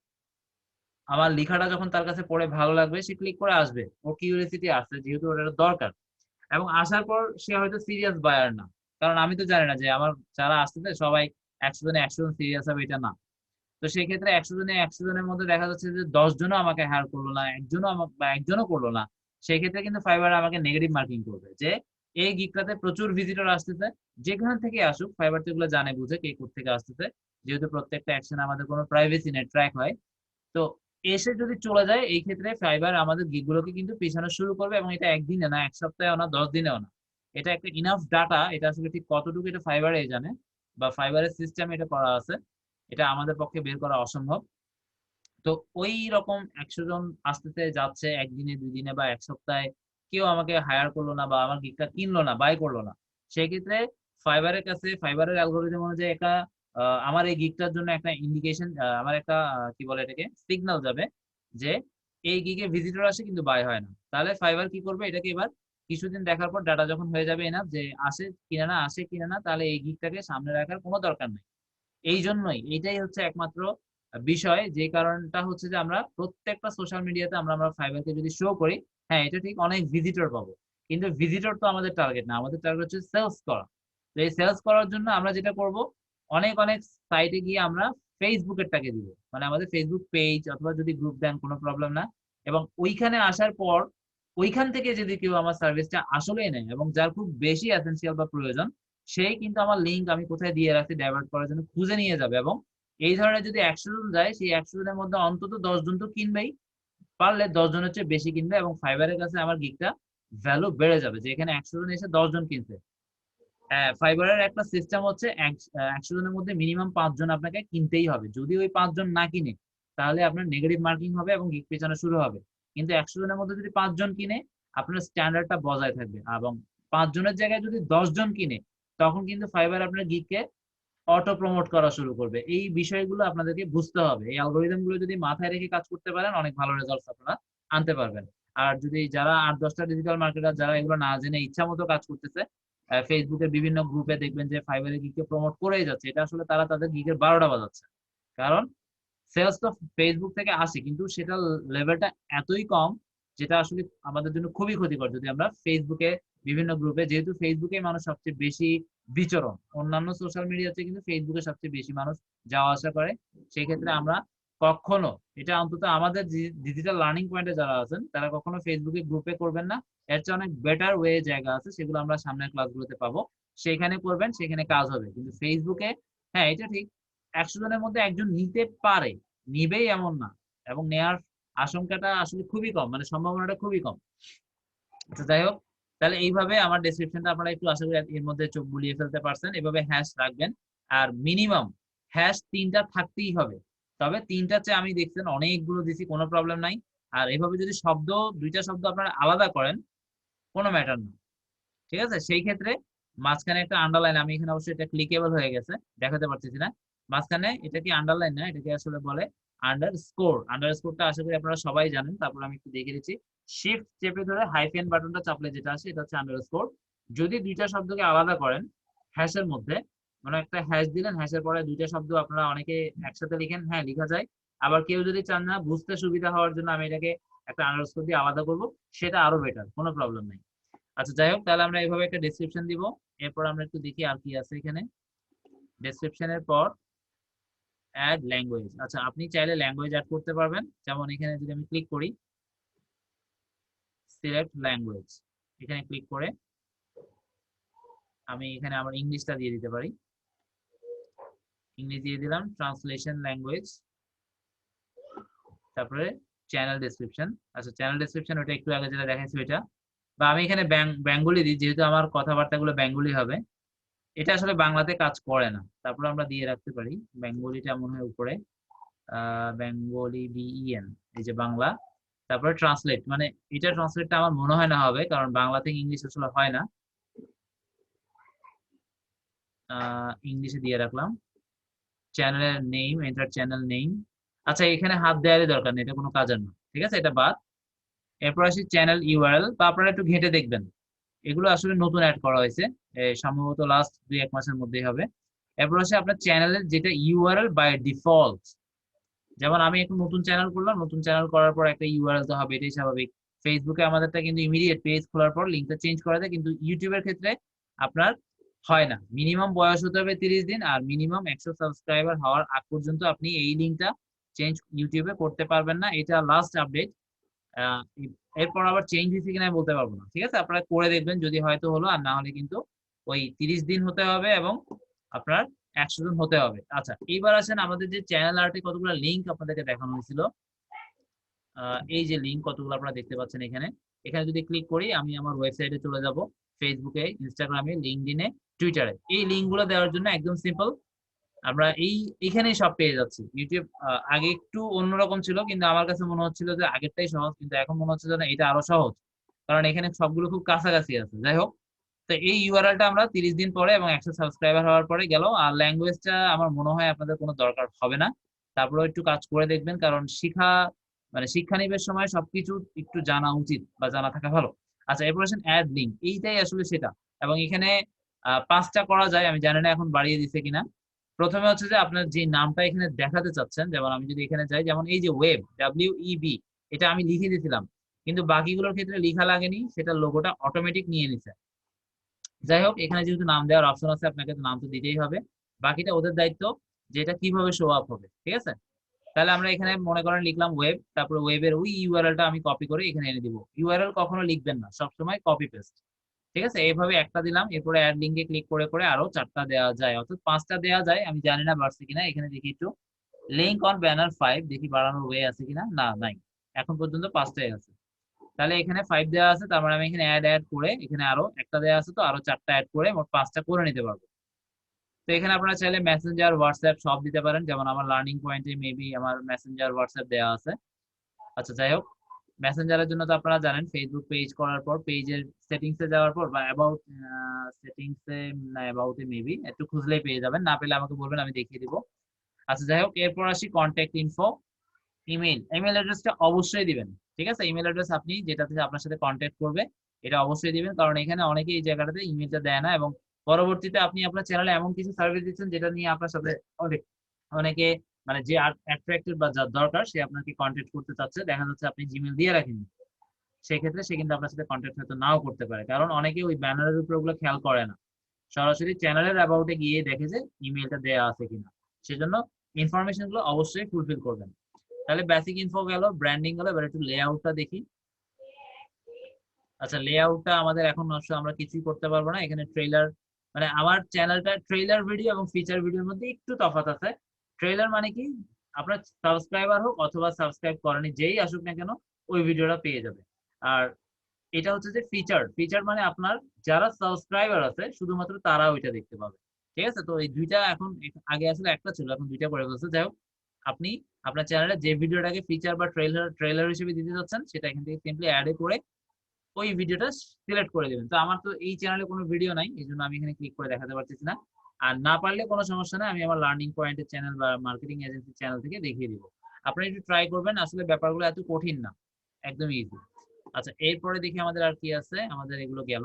আমার লেখাটা যখন তার কাছে পড়ে ভালো লাগবে, সে ক্লিক করে আসবে। ওর কিউরিওসিটি আছে, যেহেতু ওর এটা দরকার। এবং আসার পর সে হয়তো সিরিয়াস বায়ার না, কারণ আমি তো জানি না যে আমার যারা আসতেছে সবাই 100 জনে 100 জন সিরিয়াস হবে, এটা না। তো সেই ক্ষেত্রে 100 জনে 100 জনের মধ্যে দেখা যাচ্ছে যে 10 জনও আমাকে হায়ার করলো না, একজনও আমাকে, বা একজনও করলো না। সেই ক্ষেত্রে কিন্তু ফাইবার আমাকে নেগেটিভ মার্কিং করবে যে এই গিগটাতে প্রচুর ভিজিটর আসতেছে। যেখান থেকে আসুক, ফাইবার তো এগুলো জানে বুঝে কে কোথা থেকে আসতেছে, যেহেতু প্রত্যেকটা অ্যাকশনে আমাদের কোনো প্রাইভেসি নেই, ট্র্যাক হয়। তো এসে যদি চলে যায়, এই ক্ষেত্রে ফাইবার আমাদের গিগগুলোকে কিন্তু পিছানো শুরু করবে, এবং এটা একদিনে না, এক সপ্তাহেও না, 10 দিনেও না। এটা একটা ইনাফ ডাটা, এটা আসলে ঠিক কতটুকু এটা ফাইবারে জানে, বা ফাইবারের সিস্টেম এটা করা আছে, এটা আমাদের পক্ষে বের করা অসম্ভব। তো ওই রকম 100 জন আসতেছে যাচ্ছে একদিনে, 2 দিনে, বা এক সপ্তাহে, কেউ আমাকে হায়ার করলো না, বা আমার গিগটা কিনলো না, বাই করলো না। সেক্ষেত্রে ফাইবারের কাছে, ফাইবারের অ্যালগোরিদম অনুযায়ী একটা আমার এই গিগটার জন্য একটা ইন্ডিকেশন, আমার একটা কি বলে এটাকে, সিগন্যাল যাবে যে এই গিগে ভিজিটর আসে কিন্তু বাই হয় না। তাহলে ফাইবার কি করবে, এটাকে এবার কিছুদিন দেখার পর ডাটা যখন হয়ে যাবে এনাফ যে আসে কিনা না, আসে কিনা না, তাহলে এই গিগটাকে সামনে রাখার কোনো দরকার নেই। এই জন্যই এইটাই হচ্ছে একমাত্র বিষয়, যে কারণটা হচ্ছে যে আমরা প্রত্যেকটা সোশ্যাল মিডিয়াতে আমরা আমরা ফাইবারকে যদি শো করি, হ্যাঁ এটা ঠিক, অনেক ভিজিটর পাবো, কিন্তু ভিজিটর তো আমাদের টার্গেট না, আমাদের টার্গেট হচ্ছে সেলস করা। তো এই সেলস করার জন্য আমরা যেটা করব, অনেক অনেক সাইটে গিয়ে আমরা ফেসবুকেরটাকে দিব, মানে আমাদের ফেসবুক পেজ অথবা যদি গ্রুপ দেন কোনো প্রবলেম না। এবং ওইখানে আসার পর ওইখান থেকে যদি কেউ আমার সার্ভিসটা আসলেই নেয়, এবং যার খুব বেশি এসেনশিয়াল বা প্রয়োজন, সেই কিন্তু আমার লিঙ্ক আমি কোথায় দিয়ে রাখছি ডাইভার্ট করার জন্য খুঁজে নিয়ে যাবে। এবং এই ধরনের যদি 100 জন যায়, সেই 100 জনের মধ্যে অন্তত 10 জন তো কিনবেই, পারলে 10 জনের চেয়ে বেশি কিনবে, এবং ফাইবারের কাছে আমার গিগটা ভ্যালু বেড়ে যাবে, যে এখানে 100 জন এসে 10 জন কিনছে। ফাইবারের একটা সিস্টেম হচ্ছে 100 জনের মধ্যে মিনিমাম 5 জন আপনাকে কিনতেই হবে। যদি ওই 5 জন না কিনে, তাহলে আপনার নেগেটিভ মার্কিং হবে এবং গিগ পেছানো শুরু হবে। কিন্তু 100 জনের মধ্যে যদি 5 জন কিনে, আপনার স্ট্যান্ডার্ডটা বজায় থাকবে। এবং 5 জনের জায়গায় যদি 10 জন কিনে, তখন কিন্তু ফাইবার আপনার গিগকে অটো প্রমোট করা শুরু করবে। এই বিষয়গুলো আপনাদেরকে বুঝতে হবে। এই অ্যালগরিদম গুলো যদি মাথায় রেখে কাজ করতে পারেন, অনেক ভালো রেজাল্ট আপনারা আনতে পারবেন। আর যদি যারা 8-10টা ডিজিটাল মার্কেটার যারা এগুলো না জেনে ইচ্ছা মতো কাজ করতেছে, ফেসবুকের বিভিন্ন গ্রুপে দেখবেন যে ফাইবারের গিগকে প্রমোট করেই যাচ্ছে, এটা আসলে তারা তাদের গিগের 12টা বাজাচ্ছে। কারণ সেলস তো ফেসবুক থেকে আসে, কিন্তু সেটা লেভেলটা এতই কম, যেটা আসলে আমাদের জন্য খুবই ক্ষতিকর। যদি আমরা ফেসবুকে বিভিন্ন গ্রুপে, যেহেতু ফেসবুকে মানুষ সবচেয়ে বেশি বিচরণ। অন্যান্য সোশ্যাল মিডিয়াতে কিন্তু ফেসবুকে সবচেয়ে বেশি মানুষ যাওয়া আসা করে। সেই ক্ষেত্রে আমরা কখনো, এটা অন্তত আমাদের ডিজিটাল লার্নিং পয়েন্টে যারা আছেন তারা কখনো ফেসবুকে গ্রুপে করবেন না। এর চেয়ে অনেক বেটার ওয়ে জায়গা আছে, সেগুলো আমরা সামনের ক্লাসগুলোতে পাবো। সেখানে করবেন, সেখানে কাজ হবে। কিন্তু ফেসবুকে, হ্যাঁ এটা ঠিক, 100 জনের মধ্যে একজন নিতে পারে, নিবেই এমন না, এবং নেয়ার আশঙ্কাটা আসলে খুবই কম, মানে সম্ভাবনাটা খুবই কম। আচ্ছা যাই হোক, তাহলে এইভাবে আমার ডেসক্রিপশনটা আপনারা একটু আশা করি এর মধ্যে চোখ বুলিয়ে ফেলতে পারছেন। এভাবে হ্যাশ রাখবেন, আর মিনিমাম হ্যাশ 3টা থাকতেই হবে। তবে 3টার চেয়ে আমি দেখছেন অনেকগুলো দিছি, কোনো প্রবলেম নাই। আর এভাবে যদি শব্দ, 2টা শব্দ আপনারা আলাদা করেন, কোনো ম্যাটার না, ঠিক আছে? সেই ক্ষেত্রে মাঝখানে একটা আন্ডারলাইন, আমি এখানে অবশ্যই এটা ক্লিকেবল হয়ে গেছে, দেখাতে পারতেছি না। মাঝখানে এটা কি আন্ডারলাইন না, এটাকে আসলে বলে আন্ডারস্কোর। আন্ডারস্কোরটা আশা করি আপনারা সবাই জানেন, তারপর আমি একটু দেখিয়ে দিচ্ছি। শিফট চেপে ধরে হাইফেন বাটনটা চাপলে যেটা আসে এটা হচ্ছে আন্ডারস্কোর। যদি 2টা শব্দকে আলাদা করেন হ্যাশের মধ্যে, মানে একটা হ্যাশ দিলেন, হ্যাশের পরে 2টা শব্দ আপনারা অনেকে একসাথে লিখেন, হ্যাঁ লিখা যায়। আবার কেউ যদি চান না, বুঝতে সুবিধা হওয়ার জন্য আমি এটাকে একটা আন্ডারস্কোর দিয়ে আলাদা করব, সেটা আরো বেটার, কোনো প্রবলেম নাই। আচ্ছা যাই হোক, তাহলে আমরা এইভাবে একটা ডেসক্রিপশন দিব। এরপর আমরা একটু দেখি আর কি আছে এখানে। ডেসক্রিপশনের পর অ্যাড ল্যাঙ্গুয়েজ। আচ্ছা, আপনি চাইলে ল্যাঙ্গুয়েজ অ্যাড করতে পারবেন। যেমন এখানে যদি আমি ক্লিক করি সিলেক্ট ল্যাঙ্গুয়েজ, এখানে ক্লিক করে আমি এখানে আমার ইংলিশটা দিয়ে দিতে পারি। ইংলিশ দিয়ে দিলাম, ট্রান্সলেশন ল্যাঙ্গুয়েজ, তারপরে চ্যানেল ডেসক্রিপশন। আচ্ছা চ্যানেল ডেসক্রিপশন ওটা একটু আগে যেটা দেখাচ্ছি ওইটা, বা আমি এখানে বেঙ্গলি দিই, যেহেতু আমার কথাবার্তাগুলো বেঙ্গলি হবে। এটা আসলে বাংলাতে কাজ করে না, তারপর আমরা দিয়ে রাখতে পারি বেঙ্গলিটা মনে হয় উপরে, বেঙ্গলি বিইএন, এই যে বাংলা। তারপরে ট্রান্সলেট, মানে এটা ট্রান্সলেটটা আমার মনে হয় না হবে, কারণ বাংলা থেকে ইংলিশ আসলে হয় না। ইংলিশে দিয়ে রাখলাম। চ্যানেলের নেম, এন্টার চ্যানেল নেম। আচ্ছা এখানে হাত দেওয়ারই দরকার নেই, এটা কোনো কাজের না, ঠিক আছে, এটা বাদ। এরপর আসি চ্যানেল ইউআরএল, বা আপনারা একটু ঘেঁটে দেখবেন, এগুলো আসলে নতুন অ্যাড করা হয়েছে, সম্ভবত লাস্ট 2-1 মাসের মধ্যেই হবে। এরপর আসে আপনার চ্যানেলের যেটা ইউআরএল বাই ডিফল্ট। যেমন আমি একটু নতুন চ্যানেল করলাম, নতুন চ্যানেল করার পর একটা ইউআরএল তো হবে, এটাই স্বাভাবিক। ফেসবুকে আমাদেরটা কিন্তু ইমিডিয়েট পেজ খোলার পর লিঙ্কটা চেঞ্জ করা যায়, কিন্তু ইউটিউবের ক্ষেত্রে আপনার হয় না। মিনিমাম বয়স হতে হবে 30 দিন, আর মিনিমাম 100 সাবস্ক্রাইবার হওয়ার আগ পর্যন্ত আপনি এই লিঙ্কটা চেঞ্জ ইউটিউবে করতে পারবেন না। এটা লাস্ট আপডেট। এরপর আবার চেঞ্জ হয়েছে কিনা আমি বলতে পারবো না, ঠিক আছে? আপনারা করে দেখবেন, যদি হয়তো হলো, আর না হলে কিন্তু ওই 30 দিন হতে হবে এবং আপনার 100 জন হতে হবে। আচ্ছা এইবার আসেন আমাদের যে চ্যানেল আর্টে কতগুলো লিঙ্ক আপনাদেরকে দেখানো হয়েছিল, এই যে লিঙ্ক কতগুলো আপনারা দেখতে পাচ্ছেন এখানে। এখানে যদি ক্লিক করি আমি আমার ওয়েবসাইটে চলে যাব, ফেসবুকে, ইনস্টাগ্রামে, লিঙ্কডইনে, টুইটারে। এই লিঙ্কগুলো দেওয়ার জন্য একদম সিম্পল, আমরা এইখানেই সব পেয়ে যাচ্ছি। ইউটিউব আগে একটু অন্যরকম ছিল, কিন্তু আমার কাছে মনে হচ্ছিল যে আগেরটাই সহজ, কিন্তু এখন মনে হচ্ছে যে না, এটা আরো সহজ, কারণ এখানে সবগুলো খুব কাছাকাছি আছে। যাই হোক, তো এই ইউআরএলটা আমরা 30 দিন পরে এবং 100 সাবস্ক্রাইবার হওয়ার পরে গেল। আর ল্যাঙ্গুয়েজটা আমার মনে হয় আপনাদের কোনো দরকার হবে না, তারপরেও একটু কাজ করে দেখবেন, কারণ মানে শিক্ষা নিবের সময় সবকিছু একটু জানা উচিত বা জানা থাকা ভালো। আচ্ছা এরপর আসেন অ্যাড লিঙ্ক, এইটাই আসলে সেটা। এবং এখানে 5টা করা যায়, আমি জানি না এখন বাড়িয়ে দিছে কিনা। প্রথমে হচ্ছে যে আপনার যে নামটা এখানে দেখাতে চাচ্ছেন, যেমন আমি যদি এখানে যাই, যেমন এই যে ওয়েব, WEB, এটা আমি লিখে দিয়েছিলাম, কিন্তু বাকিগুলোর ক্ষেত্রে লিখা লাগেনি, সেটা লোগোটা অটোমেটিক নিয়ে নিছে। যাই হোক, এখানে যেহেতু নাম দেওয়ার অপশন আছে, আপনাকে তো নাম তো দিতেই হবে, বাকিটা ওদের দায়িত্ব যে এটা কিভাবে শো আপ হবে, ঠিক আছে? তাহলে আমরা এখানে মনে করেন লিখলাম ওয়েব, তারপরে ওয়েবের ওই ইউআরএলটা আমি কপি করে এখানে এনে দিব। ইউআরএল কখনো লিখবেন না, সবসময় কপি পেস্ট, ঠিক আছে? এইভাবে একটা দিলাম, এরপরে অ্যাড লিঙ্কে ক্লিক করে করে আরো 4টা দেওয়া যায়, অর্থাৎ 5টা দেওয়া যায়। আমি জানি না বাড়ছে কিনা, এখানে দেখি একটু লিঙ্ক অন ব্যানার 5, দেখি বাড়ানোর ওয়ে আছে কিনা। না, নাই, এখন পর্যন্ত 5টাই আছে। তাহলে এখানে 5 দেওয়া আছে, তার মানে আমি এখানে অ্যাড করে, এখানে আরো একটা দেওয়া আছে, তো আরো 4টা অ্যাড করে মোট 5টা করে নিতে পারবো। তো এখানে আপনারা চাইলে মেসেঞ্জার, হোয়াটসঅ্যাপ সব দিতে পারেন, যেমন আমার লার্নিং পয়েন্টে মেবি আমার মেসেঞ্জার, হোয়াটসঅ্যাপ দেওয়া আছে। আচ্ছা যাই হোক, মেসেঞ্জারের জন্য তো আপনারা জানেন, ফেসবুক পেজ করার পর পেজের সেটিংসে যাওয়ার পর, বা অ্যাবাউট সেটিংসে, না অ্যাবাউটে মেবি একটু খুঁজলেই পেয়ে যাবেন, না পেলে আমাকে বলবেন, আমি দেখিয়ে দিব। আচ্ছা যাই হোক, এরপর আসি কন্ট্যাক্ট ইনফো। ইমেল অ্যাড্রেসটা অবশ্যই দিবেন, ঠিক আছে? ইমেল অ্যাড্রেস আপনি যেটাতে আপনার সাথে কন্ট্যাক্ট করবে এটা অবশ্যই দিবেন, কারণ এখানে অনেকে এই জায়গাটাতে ইমেলটা দেয় না, এবং পরবর্তীতে আপনি আপনার চ্যানেলে এমন কিছু সার্ভিস দিচ্ছেন যেটা নিয়ে আপনার সাথে অনেকে, মানে যে অ্যাট্রাক্টেড বা যার দরকার সে আপনাকে কন্ট্যাক্ট করতে চাচ্ছে, দেখা যাচ্ছে আপনি জিমেল দিয়ে রাখেন, সেক্ষেত্রে সে কিন্তু আপনার সাথে কন্ট্যাক্ট হয়তো নাও করতে পারে, কারণ অনেকে ওই ব্যানারের উপর ওগুলো খেয়াল করে না। সরাসরি চ্যানেলের অ্যাবাউটে গিয়ে দেখে যে ইমেলটা দেয়া আছে কিনা। সেজন্য ইনফরমেশন গুলো অবশ্যই ফুলফিল করবেন। তাহলে বেসিক ইনফো গেল, ব্র্যান্ডিং গেল, এবার একটু লেআউটটা দেখি। আচ্ছা, লেআউটটা আমাদের এখন আমরা কিছুই করতে পারবো না। এখানে ট্রেলার, মানে আমার চ্যানেলটা ট্রেলার ভিডিও এবং ফিচার ভিডিওর মধ্যে একটু তফাৎ আছে। ট্রেলার মানে কি, আপনার সাবস্ক্রাইবার হোক অথবা সাবস্ক্রাইব করেনি যেই আসুক না কেন ওই ভিডিওটা পেয়ে যাবে। আর এটা হচ্ছে যে ফিচার, ফিচার মানে আপনার যারা সাবস্ক্রাইবার আছে শুধুমাত্র তারা ওইটা দেখতে পাবে। ঠিক আছে, তো এই দুইটা এখন, আগে আসলে একটা ছিল, এখন দুইটা করে ফেলছে। যাই হোক, আপনি আপনার চ্যানেলে যে ভিডিওটাকে ফিচার বা ট্রেলার ট্রেলার হিসেবে দিতে যাচ্ছেন সেটা এখান থেকে সিম্পলি অ্যাড করে ওই ভিডিওটা সিলেক্ট করে দিবেন। তো আমার তো এই চ্যানেলে কোনো ভিডিও নাই, এই জন্য আমি এখানে ক্লিক করে দেখাতে পারতেছি না। আর না পারলে কোনো সমস্যা নাই, আমি আমার লার্নিং পয়েন্টের চ্যানেল বা মার্কেটিং এজেন্সি চ্যানেল থেকে দেখিয়ে দিব। আপনারা একটু ট্রাই করবেন, আসলে ব্যাপারগুলো এত কঠিন না, একদম ইজি। আচ্ছা, এরপরে দেখি আমাদের আর কি আছে। আমাদের এগুলো গেল।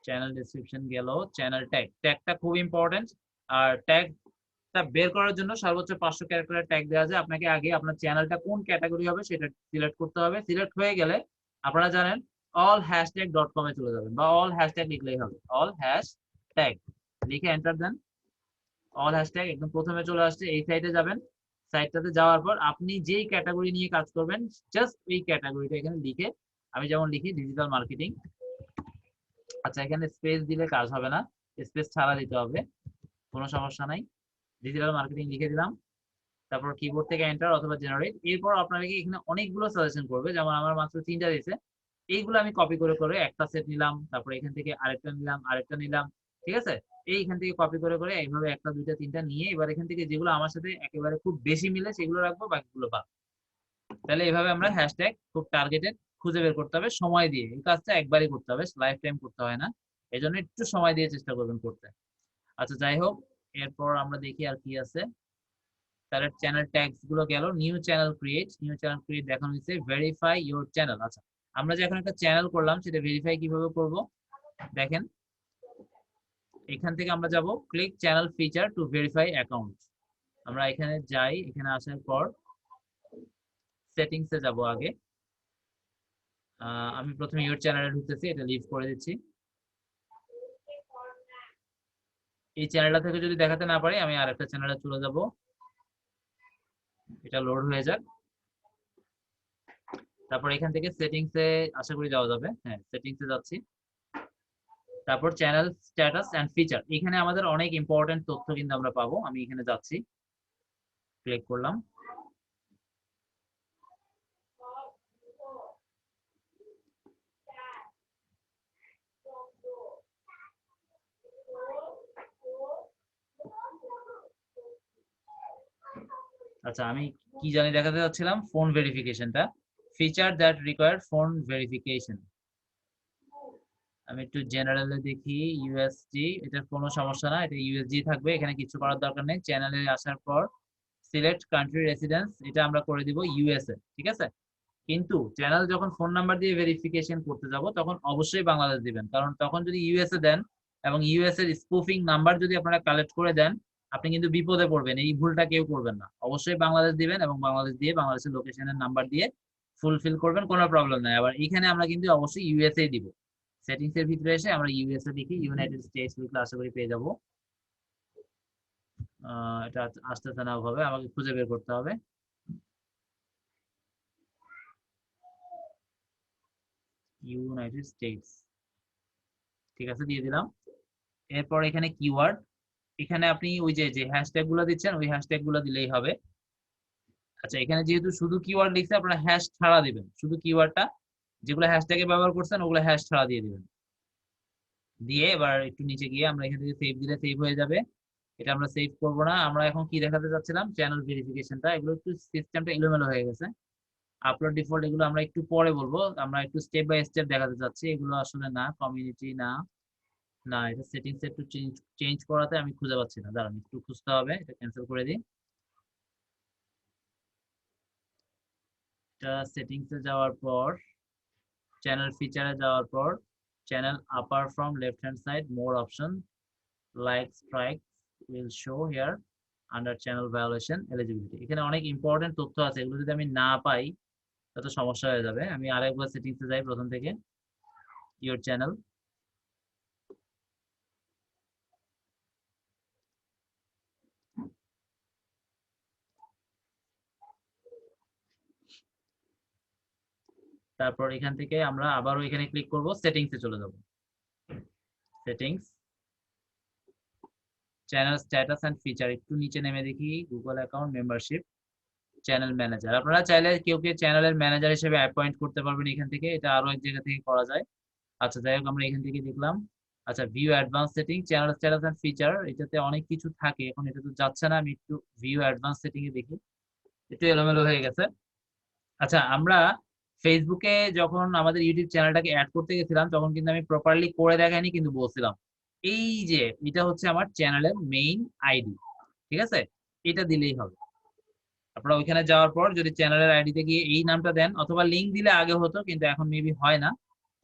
চ্যানেল ডেসক্রিপশন গেল, চ্যানেল ট্যাগ, ট্যাগটা খুব ইম্পর্টেন্ট। আর ট্যাগটা বের করার জন্য সর্বোচ্চ 500 ক্যারেক্টারের ট্যাগ দেওয়া যায়। আপনাকে আগে আপনার চ্যানেলটা কোন ক্যাটাগরি হবে সেটা সিলেক্ট করতে হবে। সিলেক্ট হয়ে গেলে আপনারা জানেন allhashtag.com এ চলে যাবেন, বা অল হ্যাশট্যাগ লিখলেই হবে। অল হ্যাশট্যাগ লিখে এন্টার দেন। অল হ্যাশট্যাগ একদম প্রথমে চলে আসছে, এই সাইডে যাবেন। সাইটটাতে যাওয়ার পর আপনি যেই ক্যাটাগরি নিয়ে কাজ করবেন জাস্ট ওই ক্যাটাগরিটা এখানে লিখে, আমি যেমন লিখি ডিজিটাল মার্কেটিং। আচ্ছা, এখানে স্পেস দিলে কাজ হবে না, স্পেস ছাড়া দিতে হবে, কোনো সমস্যা নাই। ডিজিটাল মার্কেটিং লিখে দিলাম। তারপর কিবোর্ড থেকে এন্টার অথবা জেনারেট। এরপর আপনাকে এখানে অনেকগুলো সাজেশন করবে, যেমন আমার মাত্র 3টা দিয়েছে। এইগুলো আমি কপি করে করে একটা সেট নিলাম, তারপর এখান থেকে আরেকটা নিলাম, আরেকটা নিলাম। ঠিক আছে, এইখান থেকে কপি করে করে এইভাবে একটা দুইটা তিনটা নিয়ে এবার এখান থেকে যেগুলো আমার সাথে একেবারে খুব বেশি মিলে সেগুলো রাখবো, বাকিগুলো বাদ। তাহলে এইভাবে আমরা হ্যাশট্যাগ খুব টার্গেটেড খুঁজে বের করতে হবে সময় দিয়ে। এই কাজটা একবারই করতে হবে, লাইফ টাইম করতে হয় না, এই জন্য একটু সময় দিয়ে চেষ্টা করবেন করতে। আচ্ছা, যাই হোক, এরপর আমরা দেখি আর কি আছে। তাহলে চ্যানেল ট্যাগস গুলো গেল। New channel create, new channel create দেখানো হয়েছে। Verify your channel. আচ্ছা, আমরা যে এখন একটা চ্যানেল করলাম সেটা ভেরিফাই কিভাবে করব দেখেন। এখান থেকে আমরা যাব click channel feature to verify account. আমরা এখানে যাই, এখানে আসার পর সেটিংসে যাব আগে। আমি প্রথমে ইওর চ্যানেলে ঢুকতেছি, এটা লিভ করে দিচ্ছি। এই চ্যানেলটা থেকে যদি দেখাতে না পারি আমি আরেকটা চ্যানেলে চলে যাব, এটা লোড হয়ে যাক। তারপর এখান থেকে সেটিংসে আশা করি যাওয়া যাবে। হ্যাঁ, সেটিংসে যাচ্ছি। তারপর চ্যানেল স্ট্যাটাস এন্ড ফিচার, এখানে আমাদের অনেক ইম্পর্টেন্ট তথ্য কিন্তু আমরা পাবো। আমি এখানে যাচ্ছি, ক্লিক করলাম। আচ্ছা, আমি কি জানি দেখাতে যাচ্ছিলাম, ফোন ভেরিফিকেশনটা, feature that require phone verification. আমি একটু জেনারেলে দেখি। ইউএসজি, এটা কোনো সমস্যা না, এটা ইউএসজি থাকবে, এখানে কিছু করার দরকার নেই। চ্যানেলে আসার পর সিলেক্ট কান্ট্রি রেসিডেন্স, এটা আমরা করে দিব ইউএসএ। ঠিক আছে, কিন্তু চ্যানেল যখন ফোন নাম্বার দিয়ে ভেরিফিকেশন করতে যাব তখন অবশ্যই বাংলাদেশ দিবেন, কারণ তখন যদি ইউএসএ দেন এবং ইউএস এর স্পুফিং নাম্বার যদি আপনারা কালেক্ট করে দেন আপনি কিন্তু বিপদে পড়বেন। এই ভুলটা কেউ করবেন না, অবশ্যই বাংলাদেশ দিবেন এবং বাংলাদেশ দিয়ে বাংলাদেশের লোকেশনের নাম্বার দিয়ে ফুলফিল করবেন, কোনো প্রবলেম নাই। আবার এখানে আমরা কিন্তু অবশ্যই ইউএসএ দিব। সেটিংস এর ভিতরে এসে আমরা ইউএসএ লিখি, ইউনাইটেড স্টেটস লিখলে আশা করি পেয়ে যাবো। এটা আসতেছে না, ওভাবে আমাকে খুঁজে বের করতে হবে। ইউনাইটেড স্টেটস, ঠিক আছে, দিয়ে দিলাম। এরপর এখানে কিওয়ার্ড, এখানে আপনি ওই যে যে হ্যাশট্যাগ গুলো দিচ্ছেন ওই হ্যাশট্যাগ গুলো দিলেই হবে। আচ্ছা, এখানে যেহেতু শুধু কিওয়ার্ড লিখছে আপনারা হ্যাশ ছাড়া দিবেন, শুধু কিওয়ার্ডটা যেগুলো হ্যাশট্যাগে ব্যবহার করছেন ওগুলো হ্যাশ ছাড়া দিয়ে দিবেন। দিয়ে এবার একটু নিচে গিয়ে আমরা এখান থেকে সেভ দিলে সেভ হয়ে যাবে। এটা আমরা সেভ করব না। আমরা এখন কি দেখাতে যাচ্ছিলাম, চ্যানেল ভেরিফিকেশনটা। এগুলো একটু সিস্টেমটা এলোমেলো হয়ে গেছে। আপলোড ডিফল্ট এগুলো আমরা একটু পরে বলবো, আমরা একটু স্টেপ বাই স্টেপ দেখাতে চাচ্ছি। এগুলো আসলে না, কমিউনিটি না, না এটা সেটিংস একটু চেঞ্জ চেঞ্জ করাতে আমি খুঁজে পাচ্ছি না, দাঁড়ান একটু খুঁজতে হবে, এটা ক্যান্সেল করে দিই। এটা সেটিংসে যাওয়ার পর চ্যানেল ফিচারে যাওয়ার পর channel upper from left hand side more option like strike will show here. Under channel violation eligibility, এখানে অনেক ইম্পর্টেন্ট তথ্য আছে, এগুলো যদি আমি না পাই তাতে সমস্যা হয়ে যাবে। আমি আরেকবার সেটিংসে যাই প্রথম থেকে, ইওর চ্যানেল, তারপর এখান থেকে আমরা আবারও এখানে ক্লিক করব, সেটিংসে চলে যাব, settings, channel status and feature, একটু নিচে নেমে দেখি Google account membership, channel manager. আপনারা চাইলে কেউ চ্যানেলের ম্যানেজার হিসেবে অ্যাপয়েন্ট করতে পারবেন এখান থেকে, এটা আরো এক জায়গা থেকে করা যায়। আচ্ছা যাই হোক, আমরা এখান থেকে দেখলাম। আচ্ছা, view advance setting, channel status and feature, এটাতে অনেক কিছু থাকে, এখন এটা তো যাচ্ছে না, আমি একটু ভিউ অ্যাডভান্স সেটিং এ দেখি, একটু এলোমেলো হয়ে গেছে। আচ্ছা, আমরা ফেসবুকে যখন আমাদের ইউটিউব চ্যানেলটাকে অ্যাড করতে গেছিলাম তখন কিন্তু আমি প্রপারলি করে দেখাইনি, কিন্তু বলছিলাম এই যে এটা হচ্ছে আমার চ্যানেলের মেইন আইডি, ঠিক আছে, এটা দিলেই হবে। আপনারা ওইখানে যাওয়ার পর যদি চ্যানেলের আইডিতে গিয়ে এই নামটা দেন, অথবা লিঙ্ক দিলে আগে হতো কিন্তু এখন মেবি হয় না,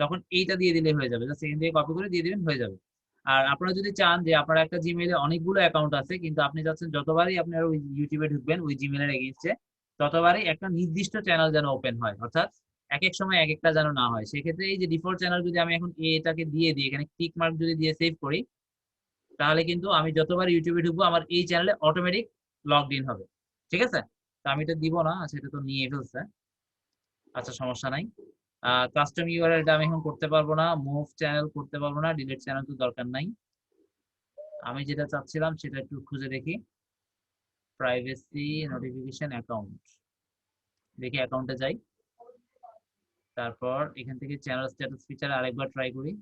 তখন এইটা দিয়ে দিলে হয়ে যাবে, জাস্ট এখান থেকে কপি করে দিয়ে দিবেন, হয়ে যাবে। আর আপনারা যদি চান যে আপনার একটা জিমেইলে অনেকগুলো অ্যাকাউন্ট আছে, কিন্তু আপনি চাচ্ছেন যতবারই আপনারা ওই ইউটিউবে ঢুকবেন ওই জিমেইলের এগেইনস্টে, ততবারই একটা নির্দিষ্ট চ্যানেল যেন ওপেন হয়, অর্থাৎ এক এক সময় এক একটা যেন না হয়। সেক্ষেত্রে এই যে ডিফল্ট চ্যানেল যদি আমি এখন এটাকে দিয়ে দিই, এখানে টিক মার্ক যদি দিয়ে সেভ করি, তাহলে কিন্তু আমি যতবার ইউটিউবে ঢুকবো আমার এই চ্যানেলে অটোমেটিক লগড ইন হবে, ঠিক আছে। তো আমি এটা দিব না, আচ্ছা এটা তো নিয়ে ফেলছে, আচ্ছা সমস্যা নাই। কাস্টম ইউআরএলটা আমি এখন করতে পারবো না, মুভ চ্যানেল করতে পারবো না, ডিলিট চ্যানেল তো দরকার নাই। আমি যেটা চাচ্ছিলাম সেটা একটু খুঁজে দেখি, প্রাইভেসি নোটিফিকেশন অ্যাকাউন্ট, দেখি অ্যাকাউন্টে যাই, তারপর এখান থেকে চ্যানেল স্ট্যাটাস ফিচার আরেকবার ট্রাই করি।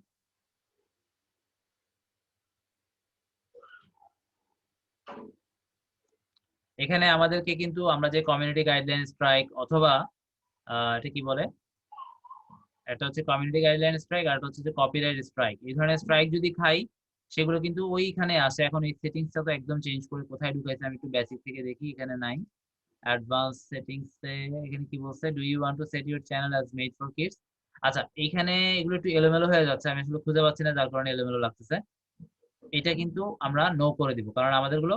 এখানে আমাদেরকে কিন্তু আমরা যে কমিউনিটি গাইডলাইন স্ট্রাইক অথবা এটা কি বলে, একটা হচ্ছে কমিউনিটি গাইডলাইন স্ট্রাইক আর একটা হচ্ছে যে কপিরাইট স্ট্রাইক, এই ধরনের স্ট্রাইক যদি খাই সেগুলো কিন্তু ওইখানে আসে। এখন এই সেটিংসটা তো একদম চেঞ্জ করে কোথায় ঢুকাইছে, আমি একটু বেসিক থেকে দেখি, এখানে নাই। অ্যাডভান্স সেটিংসে এখানে কি বলছে, do you want to set your channel as made for kids. আচ্ছা, এইখানে এগুলো একটু এলোমেলো হয়ে যাচ্ছে, আমি আসলে খুঁজে পাচ্ছি না যার কারণে এলোমেলো লাগতেছে। এটা কিন্তু আমরা নো করে দিব, কারণ আমাদের গুলো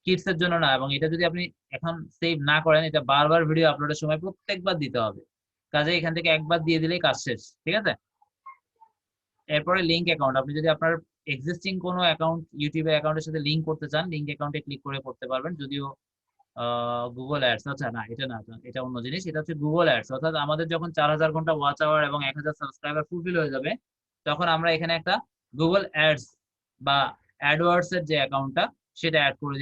কিডস এর জন্য না, এবং এটা যদি আপনি এখন সেভ না করেন এটা বারবার ভিডিও আপলোডের সময় প্রত্যেকবার দিতে হবে, কাজে এখান থেকে একবার দিয়ে দিলেই কাজ শেষ, ঠিক আছে। এরপরে লিঙ্ক অ্যাকাউন্ট, আপনি যদি আপনার এক্সিস্টিং কোনো অ্যাকাউন্ট ইউটিউবের অ্যাকাউন্টের সাথে লিঙ্ক করতে চান, লিঙ্ক অ্যাকাউন্টে ক্লিক করে করতে পারবেন, যদিও গুগল অ্যাডস, আচ্ছা না এটা না, এটা অন্য জিনিস, এটা হচ্ছে গুগল অ্যাডস। অর্থাৎ আমাদের যখন 4000 ঘন্টা ওয়াচ আওয়ার এবং 1000 সাবস্ক্রাইবার ফুলফিল হয়ে যাবে, তখন আমরা এখানে একটা গুগল অ্যাডস বা অ্যাডওয়ার্ডস এর যে অ্যাকাউন্টটা সেটা অ্যাড করে